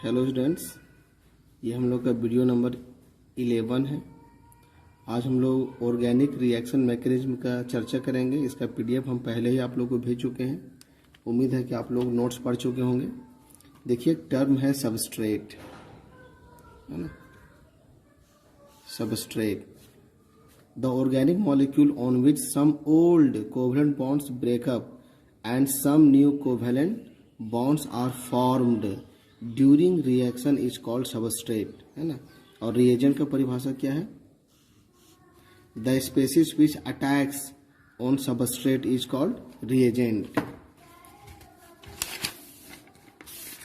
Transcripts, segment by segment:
Hello students, ये हम लोग का वीडियो नंबर 11 है। आज हम लोग ऑर्गेनिक रिएक्शन मैकेनिज्म का चर्चा करेंगे। इसका पीडीएफ हम पहले ही आप लोग को भेज चुके हैं। उम्मीद है कि आप लोग नोट्स पढ़ चुके होंगे। देखिए, टर्म है सबस्ट्रेट, है ना। Substrate, the organic molecule on which some old covalent bonds break up and some new covalent bonds are formed during reaction is called substrate, है ना। और रिएजेंट का परिभाषा क्या है? The species which attacks on substrate is called reagent.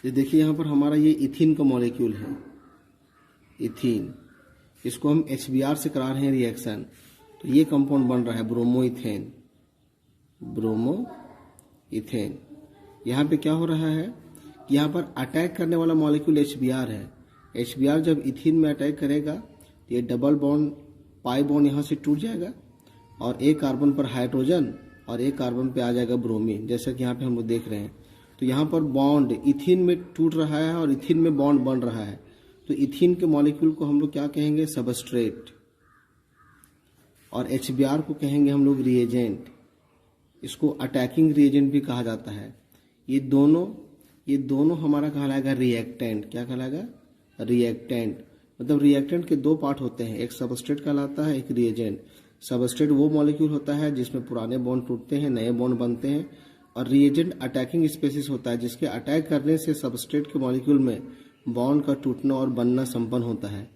ये देखिए, यहां पर हमारा ये इथीन का मॉलिक्यूल है, इथीन। इसको हम HBr से करा रहे हैं रिएक्शन, तो ये कंपाउंड बन रहा है ब्रोमोइथेन। ब्रोमोइथेन। यहाँ पे क्या हो रहा है कि यहाँ पर अटैक करने वाला मॉलिक्यूल HBr है। HBr जब इथीन में अटैक करेगा तो ये डबल बॉन्ड पाई बॉन्ड यहाँ से टूट जाएगा और एक कार्बन पर हाइड्रोजन और एक कार्बन पे आ जाएगा ब्रोमीन, जैसा कि यहाँ पे हम लोग देख रहे हैं। तो यहाँ पर बॉन्ड इथीन में टूट रहा है और इथीन में बॉन्ड बन रहा है। तो इथीन के मॉलिक्यूल को हम लोग क्या कहेंगे? सबस्ट्रेट। और HBr को कहेंगे हम लोग रिएजेंट। इसको अटैकिंग रिएजेंट भी कहा जाता है। ये दोनों हमारा कहलाएगा रिएक्टेंट। क्या कहलाएगा? रिएक्टेंट। मतलब रिएक्टेंट के दो पार्ट होते हैं, एक सबस्ट्रेट कहलाता है, एक रिएजेंट। सबस्ट्रेट वो मॉलिक्यूल होता है जिसमें पुराने बॉन्ड टूटते हैं, नए बॉन्ड बनते हैं। और रिएजेंट अटैकिंग स्पेसीज होता है, जिसके अटैक करने से सबस्ट्रेट के मॉलिक्यूल में बॉन्ड का टूटना और बनना संपन्न होता है।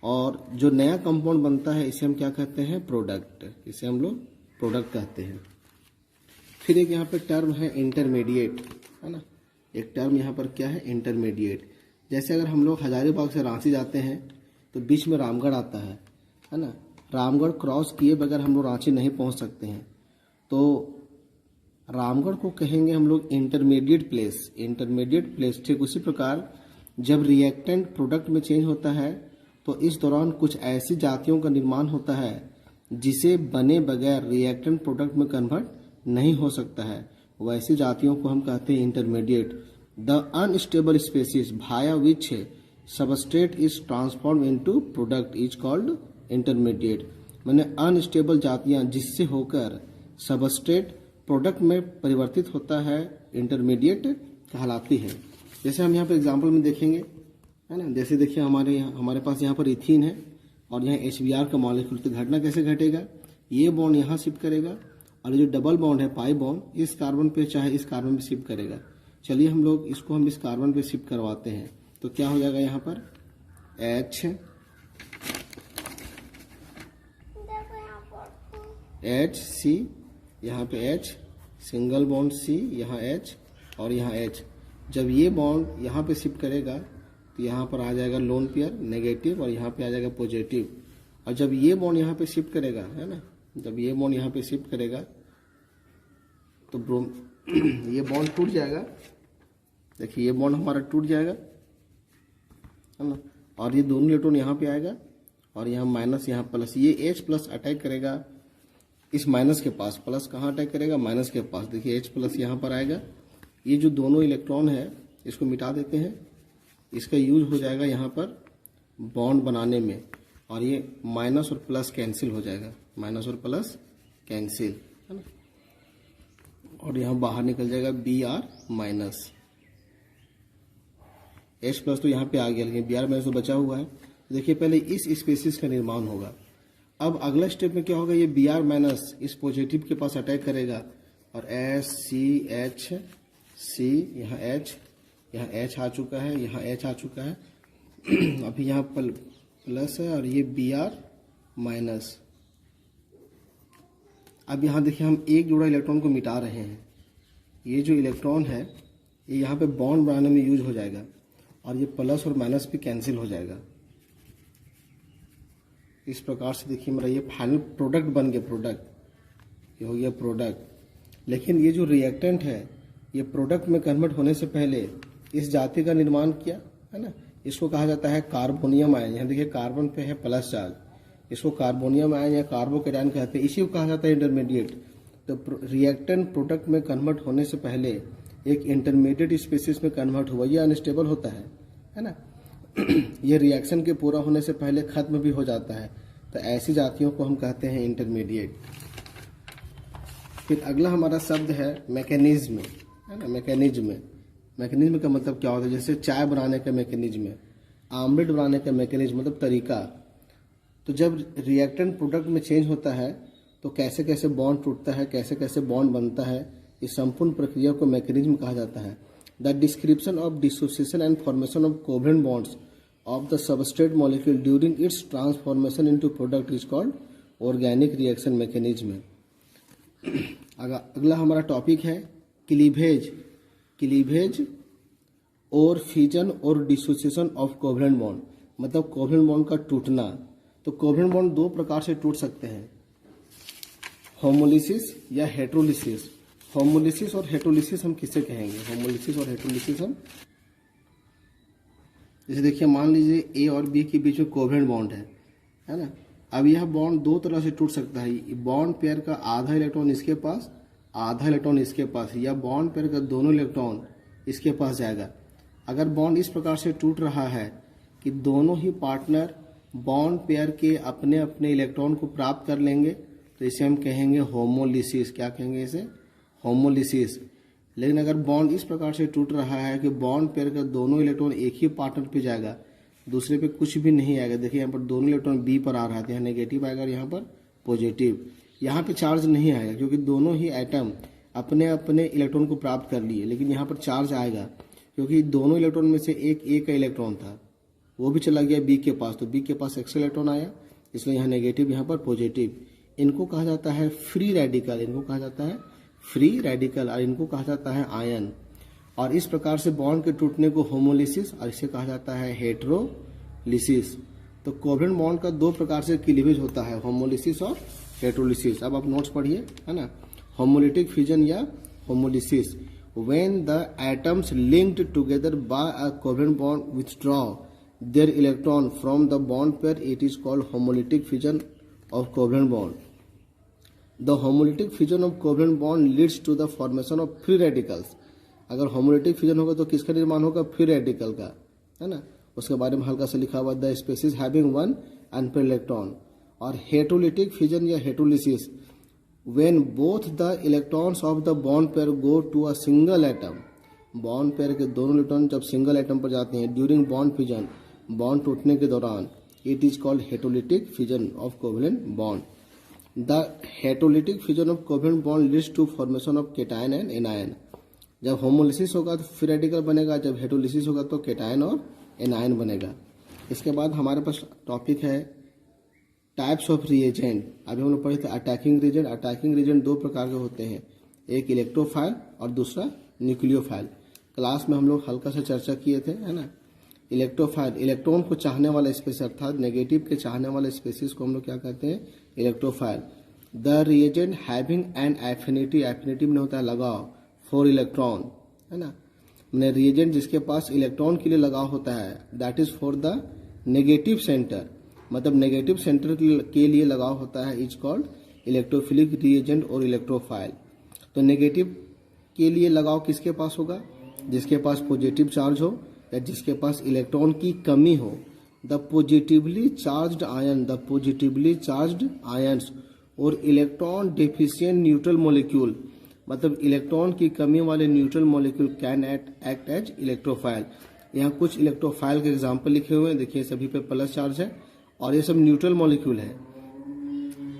और जो नया कंपाउंड बनता है इसे हम क्या कहते हैं? प्रोडक्ट। इसे हम लोग प्रोडक्ट कहते हैं। फिर एक यहाँ पे टर्म है इंटरमीडिएट, है ना। एक टर्म यहाँ पर क्या है? इंटरमीडिएट। जैसे अगर हम लोग हजारीबाग से रांची जाते हैं तो बीच में रामगढ़ आता है ना। रामगढ़ क्रॉस किए बगैर हम लोग रांची नहीं पहुँच सकते हैं, तो रामगढ़ को कहेंगे हम लोग इंटरमीडिएट प्लेस। Intermediate place. ठीक उसी प्रकार जब रिएक्टेंट प्रोडक्ट में चेंज होता है तो इस दौरान कुछ ऐसी जातियों का निर्माण होता है जिसे बने बगैर रिएक्टेंट प्रोडक्ट में कन्वर्ट नहीं हो सकता है। वैसी जातियों को हम कहते हैं intermediate. The unstable species Bhaya which substrate is transform into product is called intermediate. मैंने अनस्टेबल जातियां जिससे होकर सबस्ट्रेट प्रोडक्ट में परिवर्तित होता है, इंटरमीडिएट कहलाती है। जैसे हम यहाँ पर एग्जाम्पल में देखेंगे, है ना। जैसे देखिए, हमारे पास यहाँ पर इथीन है और यहाँ HBr का मॉलिक्यूल। तो घटना कैसे घटेगा? ये बॉन्ड यहाँ शिफ्ट करेगा और जो डबल बॉन्ड है पाई बॉन्ड इस कार्बन पे चाहे इस कार्बन पे शिफ्ट करेगा। चलिए हम लोग इसको इस कार्बन पे शिफ्ट करवाते हैं। तो क्या हो जाएगा? यहाँ पर HC, यहाँ पे H, सिंगल बॉन्ड C, यहाँ H और यहाँ H। जब ये बॉन्ड यहाँ पे शिफ्ट करेगा तो यहाँ पर आ जाएगा लोन पेयर नेगेटिव और यहाँ पे आ जाएगा पॉजिटिव। और जब ये बॉन्ड यहाँ पे शिफ्ट करेगा, है ना, जब ये बॉन्ड यहाँ पे शिफ्ट करेगा तो ये बॉन्ड टूट जाएगा। देखिए, ये बॉन्ड हमारा टूट जाएगा, है ना। और ये दोनों इलेक्ट्रॉन यहाँ पे आएगा और यहाँ माइनस, यहाँ प्लस। ये H प्लस अटैक करेगा इस माइनस के पास। प्लस कहाँ अटैक करेगा? माइनस के पास। देखिए, H प्लस यहाँ पर आएगा। ये जो दोनों इलेक्ट्रॉन है इसको मिटा देते हैं। इसका यूज हो जाएगा यहाँ पर बॉन्ड बनाने में और ये माइनस और प्लस कैंसिल हो जाएगा। माइनस और प्लस कैंसिल, है ना। और यहाँ बाहर निकल जाएगा Br माइनस। H प्लस तो यहाँ पे आ गया, लेकिन Br माइनस तो बचा हुआ है। देखिए, पहले इस स्पेसीज का निर्माण होगा। अब अगला स्टेप में क्या होगा? ये Br माइनस इस पॉजिटिव के पास अटैक करेगा और SCH, यहाँ H आ चुका है, यहाँ H आ चुका है। अभी यहाँ प्लस है और ये Br माइनस। अब यहाँ देखिए, हम एक जोड़ा इलेक्ट्रॉन को मिटा रहे हैं। ये जो इलेक्ट्रॉन है ये यहाँ पे बॉन्ड बनाने में यूज हो जाएगा और ये प्लस और माइनस भी कैंसिल हो जाएगा। इस प्रकार से देखिए, मेरा ये फाइनल प्रोडक्ट बन गया। प्रोडक्ट ये हो गया प्रोडक्ट। लेकिन ये जो रिएक्टेंट है ये प्रोडक्ट में कन्वर्ट होने से पहले इस जाति का निर्माण किया, है ना। इसको कहा जाता है कार्बोनियम आयन। यहाँ देखिए, कार्बन पे है प्लस चार्ज, इसको कार्बोनियम आयन या कार्बोकेटायन कहते हैं। इसी को कहा जाता है इंटरमीडिएट। तो रिएक्टेंट प्रोडक्ट में कन्वर्ट होने से पहले एक इंटरमीडिएट स्पीशीज में कन्वर्ट हुआ, ये अनस्टेबल होता है है ना। ये रिएक्शन के पूरा होने से पहले खत्म भी हो जाता है, तो ऐसी जातियों को हम कहते हैं इंटरमीडिएट। फिर अगला हमारा शब्द है मैकेनिज्म, है ना। मैकेनिज्म का मतलब क्या होता है, जैसे चाय बनाने का मैकेनिज्म, आमलेट बनाने का मैकेनिज्म मतलब तरीका। तो जब रिएक्टेंट प्रोडक्ट में चेंज होता है तो कैसे कैसे बॉन्ड टूटता है, कैसे कैसे बॉन्ड बनता है, इस संपूर्ण प्रक्रिया को मैकेनिज्म कहा जाता है। The description of dissociation and formation of covalent bonds of the substrate molecule during its transformation into product is called organic reaction mechanism. अगला हमारा टॉपिक है क्लीवेज और फिजन और डिसोसिएशन ऑफ कोवेलेंट बॉन्ड, मतलब covalent bond का टूटना। तो covalent bond दो प्रकार से टूट सकते हैं, होमोलिसिस या हेटेरोलिसिस। होमोलिसिस और हेटेरोलिसिस हम किसे कहेंगे, होमोलिसिस और हेटेरोलिसिस हम, जैसे देखिए मान लीजिए ए और बी के बीच में कोवेलेंट बॉन्ड है ना। अब यह बॉन्ड दो तरह से टूट सकता है, बॉन्ड पेयर का आधा इलेक्ट्रॉन इसके पास, आधा इलेक्ट्रॉन इसके पास, या बॉन्ड पेयर का दोनों इलेक्ट्रॉन इसके पास जाएगा। अगर बॉन्ड इस प्रकार से टूट रहा है कि दोनों ही पार्टनर बॉन्ड पेयर के अपने अपने इलेक्ट्रॉन को प्राप्त कर लेंगे, तो इसे हम कहेंगे होमोलिसिस। क्या कहेंगे इसे, होमोलिसिस। लेकिन अगर बॉन्ड इस प्रकार से टूट रहा है कि बॉन्ड पेयर का दोनों इलेक्ट्रॉन एक ही पार्टनर पे जाएगा, दूसरे पे कुछ भी नहीं आएगा। देखिए यहाँ पर दोनों इलेक्ट्रॉन बी पर आ रहा था, यहाँ नेगेटिव आएगा और यहाँ पर पॉजिटिव। यहाँ पे चार्ज नहीं आएगा क्योंकि दोनों ही एटम अपने अपने इलेक्ट्रॉन को प्राप्त कर लिए, लेकिन यहाँ पर चार्ज आएगा क्योंकि दोनों इलेक्ट्रॉन में से एक ए का इलेक्ट्रॉन था, वो भी चला गया बी के पास, तो बी के पास एक्स्ट्रा इलेक्ट्रॉन आया, इसलिए यहाँ नेगेटिव यहाँ पर पॉजिटिव। इनको कहा जाता है फ्री रेडिकल, इनको कहा जाता है फ्री रेडिकल, और इनको कहा जाता है आयन। और इस प्रकार से बॉन्ड के टूटने को होमोलिसिस और इसे कहा जाता है हेटेरोलिसिस। तो कोवेलेंट बॉन्ड का दो प्रकार से क्लीवेज होता है, होमोलिसिस और हेटेरोलिसिस। अब आप नोट्स पढ़िए, है ना। होमोलिटिक फ्यूजन या homolysis, when the atoms linked together by a covalent bond withdraw their electron from the bond pair, it is called homolytic fusion of covalent bond. The homolytic fusion of covalent bond leads to the formation of free radicals. अगर homolytic fusion होगा तो किसका निर्माण होगा, free radical का, है ना। उसके बारे में हल्का सा लिखा हुआ, the species having one unpaired electron. और हेटेरोलिटिक फ्यूजन या हेटेरोलिसिस, when both the electrons of the bond pair go to a single atom, bond pair के दोनों इलेक्ट्रॉन जब सिंगल एटम पर जाते हैं ड्यूरिंग बॉन्ड फ्यूजन, बॉन्ड टूटने के दौरान, it is called heterolytic fusion of covalent bond. The heterolytic fusion of covalent bond leads to formation of cation and anion. जब होमोलिसिस होगा तो फ्री रेडिकल बनेगा, जब हेटेरोलिसिस होगा तो केटायन और एनायन बनेगा। इसके बाद हमारे पास टॉपिक है टाइप्स ऑफ रिएजेंट। अभी हम लोग पढ़े थे अटैकिंग रिएजेंट। अटैकिंग रिएजेंट दो प्रकार के होते हैं, एक इलेक्ट्रोफाइल और दूसरा न्यूक्लियोफाइल। क्लास में हम लोग हल्का सा चर्चा किए थे, है ना। इलेक्ट्रोफाइल, इलेक्ट्रॉन को चाहने वाला स्पेसीज अर्थात नेगेटिव के चाहने वाले स्पेसीज को हम लोग क्या कहते हैं, electrophile. The reagent having an affinity, affinity में होता है लगाव, फॉर इलेक्ट्रॉन, है ना। मैंने रिएजेंट जिसके पास इलेक्ट्रॉन के लिए लगाव होता है, that is for the negative centre, मतलब नेगेटिव सेंटर के लिए लगाव होता है, इज कॉल्ड इलेक्ट्रोफिलिक रिएजेंट और इलेक्ट्रोफाइल। तो नेगेटिव के लिए लगाव किसके पास होगा, जिसके पास पॉजिटिव चार्ज हो या जिसके पास इलेक्ट्रॉन की कमी हो। The positively charged ion, the positively charged ions और इलेक्ट्रॉन डेफिशिएंट न्यूट्रल मॉलिक्यूल, मतलब इलेक्ट्रॉन की कमी वाले neutral molecule can act as electrophile. यहाँ कुछ इलेक्ट्रोफाइल के एग्जाम्पल लिखे हुए हैं, देखिए सभी पे प्लस चार्ज है और ये सब न्यूट्रल मॉलिक्यूल है।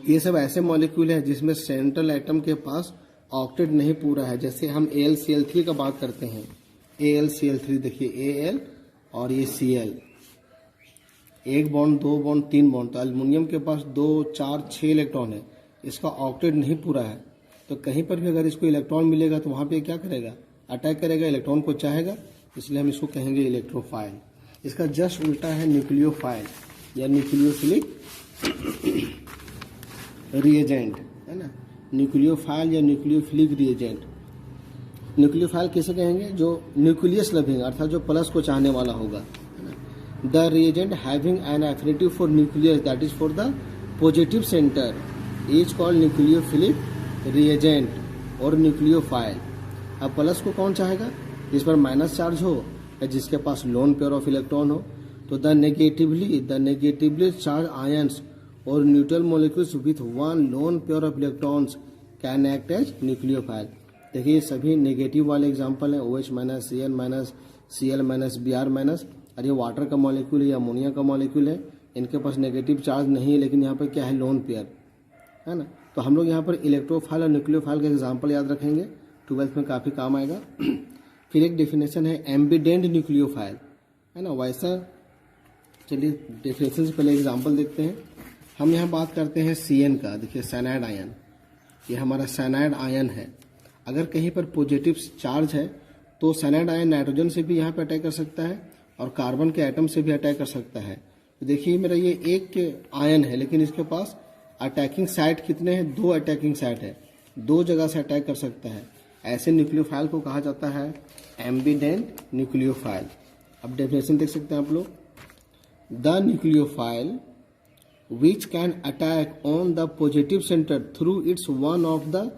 ये सब ऐसे मॉलिक्यूल है जिसमें सेंट्रल एटम के पास ऑक्टेट नहीं पूरा है। जैसे हम AlCl3 का बात करते हैं, AlCl3 देखिए Al और ये Cl, एक बॉन्ड, दो बॉन्ड, तीन बॉन्ड। तो एल्युमिनियम के पास 2, 4, 6 इलेक्ट्रॉन है, इसका ऑक्टेट नहीं पूरा है। तो कहीं पर भी अगर इसको इलेक्ट्रॉन मिलेगा तो वहां पे क्या करेगा, अटैक करेगा, इलेक्ट्रॉन को चाहेगा, इसलिए हम इसको कहेंगे इलेक्ट्रोफाइल। इसका जस्ट उल्टा है न्यूक्लियोफाइल या न्यूक्लियोफिलिक रिएजेंट, है ना। न्यूक्लियोफाइल या न्यूक्लियोफिलिक रिएजेंट। न्यूक्लियोफाइल किसे कहेंगे, जो न्यूक्लियस लविंग अर्थात जो प्लस को चाहने वाला होगा, है ना। The reagent having an affinity for nucleus, that is for the positive centre, is called nucleophilic reagent और न्यूक्लियोफाइल। अब प्लस को कौन चाहेगा, जिस पर माइनस चार्ज हो या जिसके पास लोन पेयर ऑफ इलेक्ट्रॉन हो, तो द नेगेटिवली चार्ज आयंस और neutral molecules with one lone pair of electrons can act as nucleophile. देखिए ये सभी नेगेटिव वाले एग्जांपल हैं, OH minus, Cl minus, Cl minus, Br minus. और ये वाटर का मॉलिक्यूल है या अमोनिया का मॉलिक्यूल है, इनके पास नेगेटिव चार्ज नहीं है, लेकिन यहाँ पर क्या है, लोन पेयर है ना। तो हम लोग यहाँ पर इलेक्ट्रोफाइल और न्यूक्लियोफाइल का एग्जाम्पल याद रखेंगे, 12th में काफ़ी काम आएगा। फिर एक डेफिनेशन है एम्बिडेंट न्यूक्लियोफाइल, है ना। वैसा चलिए डेफिनेशन से पहले एग्जाम्पल देखते हैं। हम यहाँ बात करते हैं CN का। देखिए साइनाइड आयन, ये हमारा साइनाइड आयन है। अगर कहीं पर पॉजिटिव चार्ज है तो साइनाइड आयन नाइट्रोजन से भी यहाँ पर अटैक कर सकता है और कार्बन के एटम से भी अटैक कर सकता है। तो देखिए मेरा ये एक आयन है, लेकिन इसके पास अटैकिंग साइट कितने हैं, 2 अटैकिंग साइट है, 2 जगह से अटैक कर सकता है। ऐसे न्यूक्लियोफाइल को कहा जाता है एम्बिडेंट न्यूक्लियोफाइल। अब डेफिनेशन देख सकते हैं आप लोग, the nucleophile which can attack on the positive center through its one of the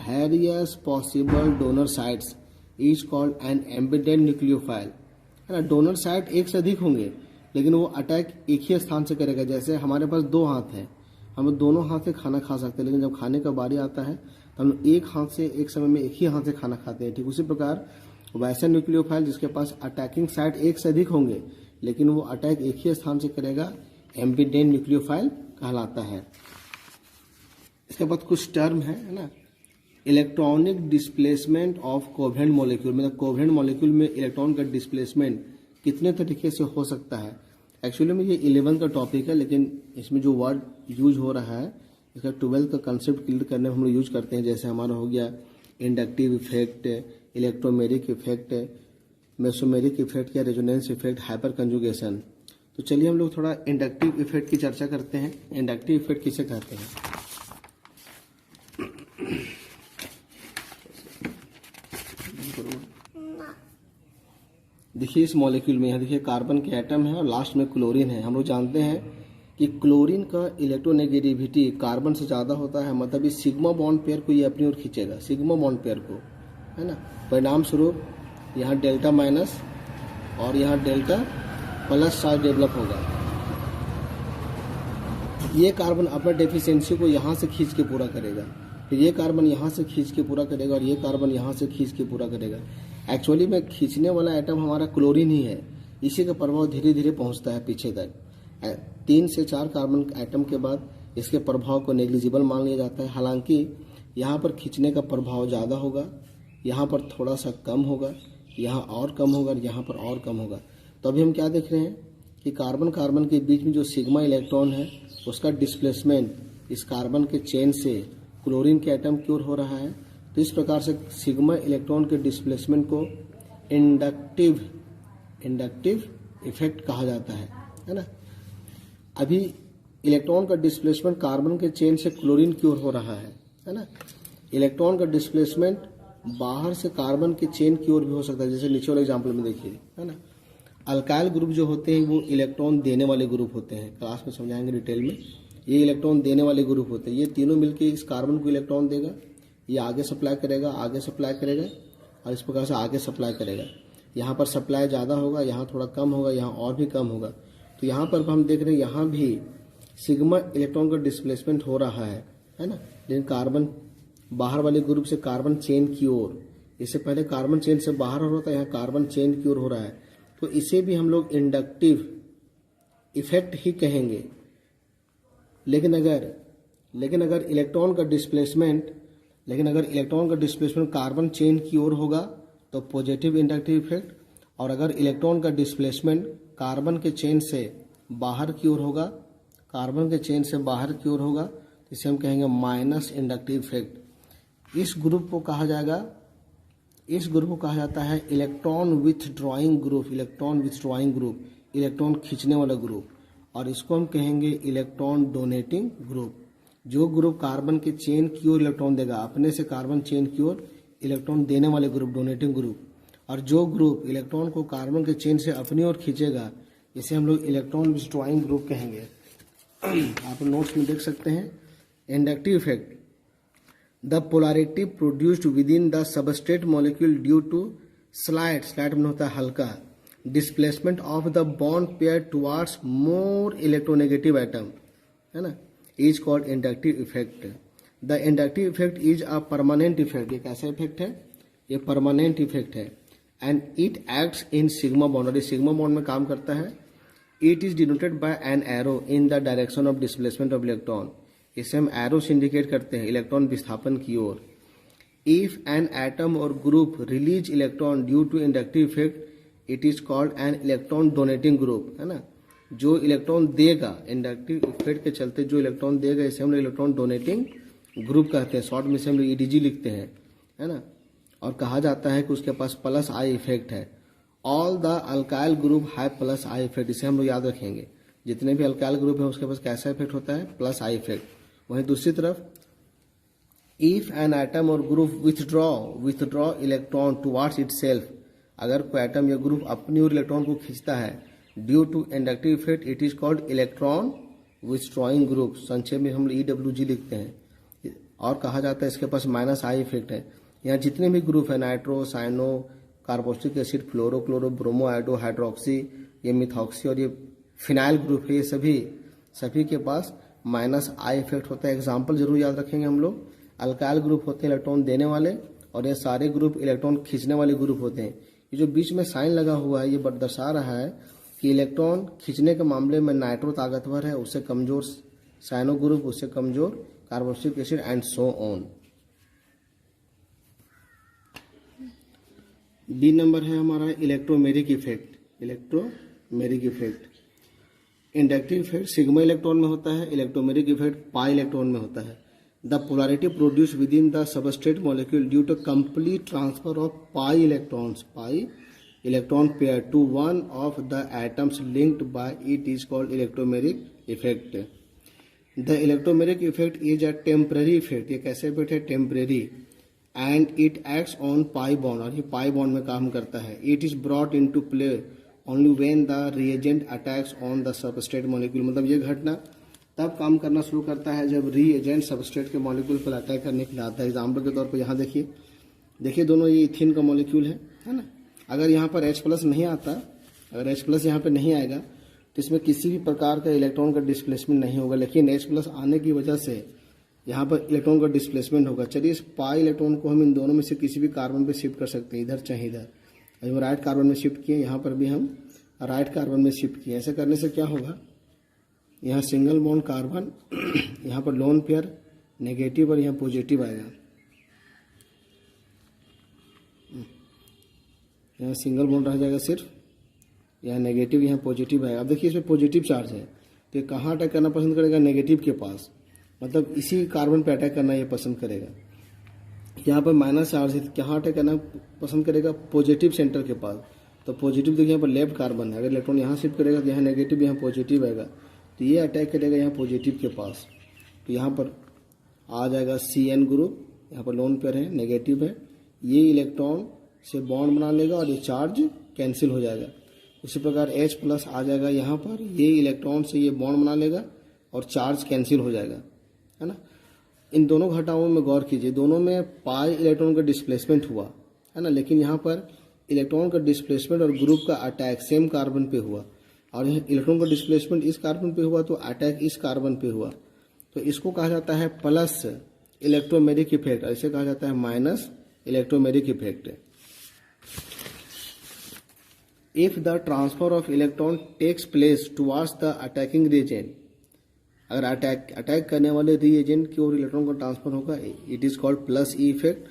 various possible donor sites is called an embedded nucleophile, है ना। डोनर साइट एक से अधिक होंगे, लेकिन वो अटैक एक ही स्थान से करेगा। जैसे हमारे पास 2 हाथ हैं, हम दोनों हाथ से खाना खा सकते हैं, लेकिन जब खाने का बारी आता है तो हम एक हाथ से एक समय में एक ही हाथ से खाना खाते हैं। ठीक उसी प्रकार वैसा न्यूक्लियोफाइल जिसके पास अटैकिंग साइट एक से अधिक होंगे, लेकिन वो अटैक एक ही स्थान से करेगा, एम्बिडेंट न्यूक्लियोफाइल कहलाता है। इसके बाद कुछ टर्म है ना। Electronic displacement of covalent molecule, मतलब कोवेलेंट मॉलिक्यूल में इलेक्ट्रॉन का डिस्प्लेसमेंट कितने तरीके से हो सकता है। एक्चुअली में ये 11 का टॉपिक है, लेकिन इसमें जो वर्ड यूज हो रहा है इसका 12 का कंसेप्ट क्लियर करने में हम लोग यूज करते हैं। जैसे हमारा हो गया inductive effect, electromeric effect, mesomeric effect या रेजोनेंस इफेक्ट, हाइपर कंजुगेशन। तो चलिए हम लोग थोड़ा इंडक्टिव इफेक्ट की चर्चा करते हैं। इंडक्टिव इफेक्ट किसे कहते हैं। देखिए इस मॉलिक्यूल में, यहाँ देखिए कार्बन के एटम है और लास्ट में क्लोरीन है। हम लोग जानते हैं कि क्लोरीन का इलेक्ट्रोनेगेटिविटी कार्बन से ज़्यादा होता है, मतलब इस सिग्मा बॉन्ड पेयर को ये अपनी ओर खींचेगा, सिग्मा बॉन्ड पेयर को, है ना। परिणाम स्वरूप यहाँ डेल्टा माइनस और यहाँ डेल्टा प्लस चार्ज डेवलप होगा। ये कार्बन अपना डेफिशिएंसी को यहाँ से खींच के पूरा करेगा, फिर ये कार्बन यहाँ से खींच के पूरा करेगा और ये कार्बन यहाँ से खींच के पूरा करेगा। एक्चुअली में खींचने वाला एटम हमारा क्लोरीन ही है, इसी का प्रभाव धीरे धीरे पहुँचता है पीछे तक। 3 से 4 कार्बन एटम के बाद इसके प्रभाव को नेग्लिजिबल मान लिया जाता है। हालांकि यहाँ पर खींचने का प्रभाव ज़्यादा होगा, यहाँ पर थोड़ा सा कम होगा, यहाँ और कम होगा और यहाँ पर और कम होगा। तो अभी हम क्या देख रहे हैं कि कार्बन कार्बन के बीच में जो सिग्मा इलेक्ट्रॉन है उसका डिस्प्लेसमेंट इस कार्बन के चेन से क्लोरीन के एटम की ओर हो रहा है। तो इस प्रकार से सिग्मा इलेक्ट्रॉन के डिस्प्लेसमेंट को इंडक्टिव इफेक्ट कहा जाता है ना। अभी इलेक्ट्रॉन का डिस्प्लेसमेंट कार्बन के चेन से क्लोरीन की ओर हो रहा है ना। इलेक्ट्रॉन का डिस्प्लेसमेंट बाहर से कार्बन के चेन की ओर भी हो सकता है, जैसे नीचे वाले एग्जाम्पल में देखिए, है ना। अल्काइल ग्रुप जो होते हैं वो इलेक्ट्रॉन देने वाले ग्रुप होते हैं, क्लास में समझाएंगे डिटेल में। ये इलेक्ट्रॉन देने वाले ग्रुप होते हैं, ये तीनों मिलकर इस कार्बन को इलेक्ट्रॉन देगा, ये आगे सप्लाई करेगा, आगे सप्लाई करेगा और इस प्रकार से आगे सप्लाई करेगा। यहाँ पर सप्लाई ज़्यादा होगा, यहाँ थोड़ा कम होगा, यहाँ और भी कम होगा। तो यहाँ पर हम देख रहे हैं यहाँ भी सिग्मा इलेक्ट्रॉन का डिस्प्लेसमेंट हो रहा है ना। लेकिन कार्बन बाहर वाले ग्रुप से कार्बन चेन की ओर, इससे पहले कार्बन चेन से बाहर हो रहा था, यहाँ कार्बन चेन की ओर हो रहा है। तो इसे भी हम लोग इंडक्टिव इफेक्ट ही कहेंगे। लेकिन अगर इलेक्ट्रॉन का डिस्प्लेसमेंट कार्बन चेन की ओर होगा तो पॉजिटिव इंडक्टिव इफेक्ट, और अगर इलेक्ट्रॉन का डिस्प्लेसमेंट कार्बन के चेन से बाहर की ओर होगा, तो इसे हम कहेंगे माइनस इंडक्टिव इफेक्ट। इस ग्रुप को कहा जाता है इलेक्ट्रॉन विथड्रॉइंग ग्रुप, इलेक्ट्रॉन खींचने वाला ग्रुप। और इसको हम कहेंगे इलेक्ट्रॉन डोनेटिंग ग्रुप। जो ग्रुप कार्बन के चेन की ओर इलेक्ट्रॉन देगा, अपने से कार्बन चेन की ओर इलेक्ट्रॉन देने वाले ग्रुप, डोनेटिंग ग्रुप। और जो ग्रुप इलेक्ट्रॉन को कार्बन के चेन से अपनी ओर खींचेगा, इसे हम लोग इलेक्ट्रॉन विथड्रॉइंग ग्रुप कहेंगे। आप नोट्स में देख सकते हैं inductive effect, the polarity produced within the substrate molecule due to slide में होता है हल्का, displacement of the bond pair towards more electronegative atom, है ना, is called inductive effect. The inductive effect is a permanent effect. ये कैसा effect है? ये परमानेंट इफेक्ट है। And it acts in sigma bond, और ये सिग्मा बॉन्ड में काम करता है। It is denoted by an arrow in the direction of displacement of electron. इसे हम एरो से इंडिकेट करते हैं इलेक्ट्रॉन विस्थापन की ओर। If an atom or group release electron due to inductive effect, it is called an electron donating group, है ना। जो इलेक्ट्रॉन देगा इंडक्टिव इफेक्ट के चलते, जो इलेक्ट्रॉन देगा, इसे हम इलेक्ट्रॉन डोनेटिंग ग्रुप कहते हैं। शॉर्ट में से हम ईडीजी लिखते हैं, है ना। और कहा जाता है कि उसके पास प्लस आई इफेक्ट है। All the alkyl group have plus I effect. इसे हम लोग याद रखेंगे, जितने भी अल्काइल ग्रुप है उसके पास कैसा इफेक्ट होता है? Plus I effect. वहीं दूसरी तरफ, if an atom or group withdraw electron towards itself, अगर कोई एटम या ग्रुप अपनी ओर इलेक्ट्रॉन को खींचता है due to inductive effect, it is called electron withdrawing group. संक्षेप में हम ईडब्ल्यूजी लिखते हैं। और कहा जाता है इसके पास माइनस आई इफेक्ट है। यहाँ जितने भी ग्रुप है, नाइट्रो, साइनो, कार्बोक्सिलिक एसिड, फ्लोरो, क्लोरो, ब्रोमो, आयोडो, हाइड्रोक्सी, ये मिथॉक्सी और ये फिनाइल ग्रुप है, ये सभी के पास माइनस आई इफेक्ट होता है। एग्जाम्पल जरूर याद रखेंगे हम लोग। अल्काइल ग्रुप होते हैं इलेक्ट्रॉन देने वाले, और ये सारे ग्रुप इलेक्ट्रॉन खींचने वाले ग्रुप होते हैं। ये जो बीच में साइन लगा हुआ है, ये दर्शा रहा है कि इलेक्ट्रॉन खींचने के मामले में नाइट्रो ताकतवर है, उससे कमजोर साइनो ग्रुप, उससे कमजोर carboxylic acid, and so on. B number है हमारा electromeric effect. Electromeric effect, inductive effect sigma electron में होता है, इलेक्ट्रोमेरिक इफेक्ट पाई इलेक्ट्रॉन में होता है। The polarity produce within the substrate molecule due to complete transfer of pi electron pair to one of the atoms linked by it is called electromeric effect. The electromeric effect is a temporary effect. ये कैसे effect है? Temporary. And it acts on pi bond, और ये pi bond में काम करता है। It is brought into play only when the reagent attacks on the substrate molecule. मतलब ये घटना तब काम करना शुरू करता है जब रिएजेंट सबस्ट्रेट के मॉलिक्यूल पर अटैक करने के लिए आता है। एग्जाम्पल के तौर पर यहाँ देखिए दोनों ये इथिन का मॉलिक्यूल है ना। अगर यहाँ पर H प्लस नहीं आता, अगर H प्लस यहाँ पर नहीं आएगा तो इसमें किसी भी प्रकार का इलेक्ट्रॉन का डिस्प्लेसमेंट नहीं होगा, लेकिन H प्लस आने की वजह से यहाँ पर इलेक्ट्रॉन का डिस्प्लेसमेंट होगा। चलिए इस पाई इलेक्ट्रॉन को हम इन दोनों में से किसी भी कार्बन पे शिफ्ट कर सकते हैं, इधर चाहे इधर। हम राइट कार्बन में शिफ्ट किए, यहाँ पर भी हम राइट कार्बन में शिफ्ट किए। ऐसे करने से क्या होगा? यहाँ सिंगल बॉन्ड कार्बन, यहाँ पर लोन पेयर नेगेटिव और यहाँ पॉजिटिव आएगा। यहाँ सिंगल बॉन्ड रह जाएगा सिर्फ, यहाँ नेगेटिव, यहाँ पॉजिटिव आएगा। अब देखिए इसमें पॉजिटिव चार्ज है, तो ये कहाँ अटैक करना पसंद करेगा? नेगेटिव के पास, मतलब इसी कार्बन पे अटैक करना ये पसंद करेगा। यहाँ पर माइनस चार्ज है, कहाँ अटैक करना पसंद करेगा? पॉजिटिव सेंटर के पास। तो पॉजिटिव देखिए यहाँ पर लेफ्ट कार्बन है, अगर इलेक्ट्रॉन यहाँ शिफ्ट करेगा तो यहाँ नेगेटिव, यहाँ पॉजिटिव आएगा, तो ये अटैक करेगा यहाँ पॉजिटिव के पास। तो यहाँ पर आ जाएगा CN ग्रुप, यहाँ पर लोन पेयर है, नेगेटिव है, ये इलेक्ट्रॉन से बॉन्ड बना लेगा और ये चार्ज कैंसिल हो जाएगा। उसी प्रकार H प्लस आ जाएगा यहाँ पर, ये इलेक्ट्रॉन से ये बॉन्ड बना लेगा और चार्ज कैंसिल हो जाएगा, है ना। इन दोनों घटनाओं में गौर कीजिए, दोनों में पाई इलेक्ट्रॉन का डिस्प्लेसमेंट हुआ, है ना, लेकिन यहाँ पर इलेक्ट्रॉन का डिस्प्लेसमेंट और ग्रुप का अटैक सेम कार्बन पे हुआ, और यहाँ इलेक्ट्रॉन का डिस्प्लेसमेंट इस कार्बन पे हुआ तो अटैक इस कार्बन पे हुआ। तो इसको कहा जाता है प्लस इलेक्ट्रोमेरिक इफेक्ट, ऐसे कहा जाता है minus electromeric effect. If the transfer of electron takes place towards the attacking reagent, अगर अटैक करने वाले रिएजेंट की ओर इलेक्ट्रॉन का ट्रांसफर होगा, it is called plus E effect.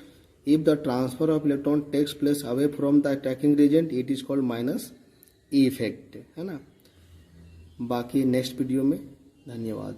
If the transfer of electron takes place away from the attacking reagent, it is called minus E effect, है ना। बाकी नेक्स्ट वीडियो में। धन्यवाद।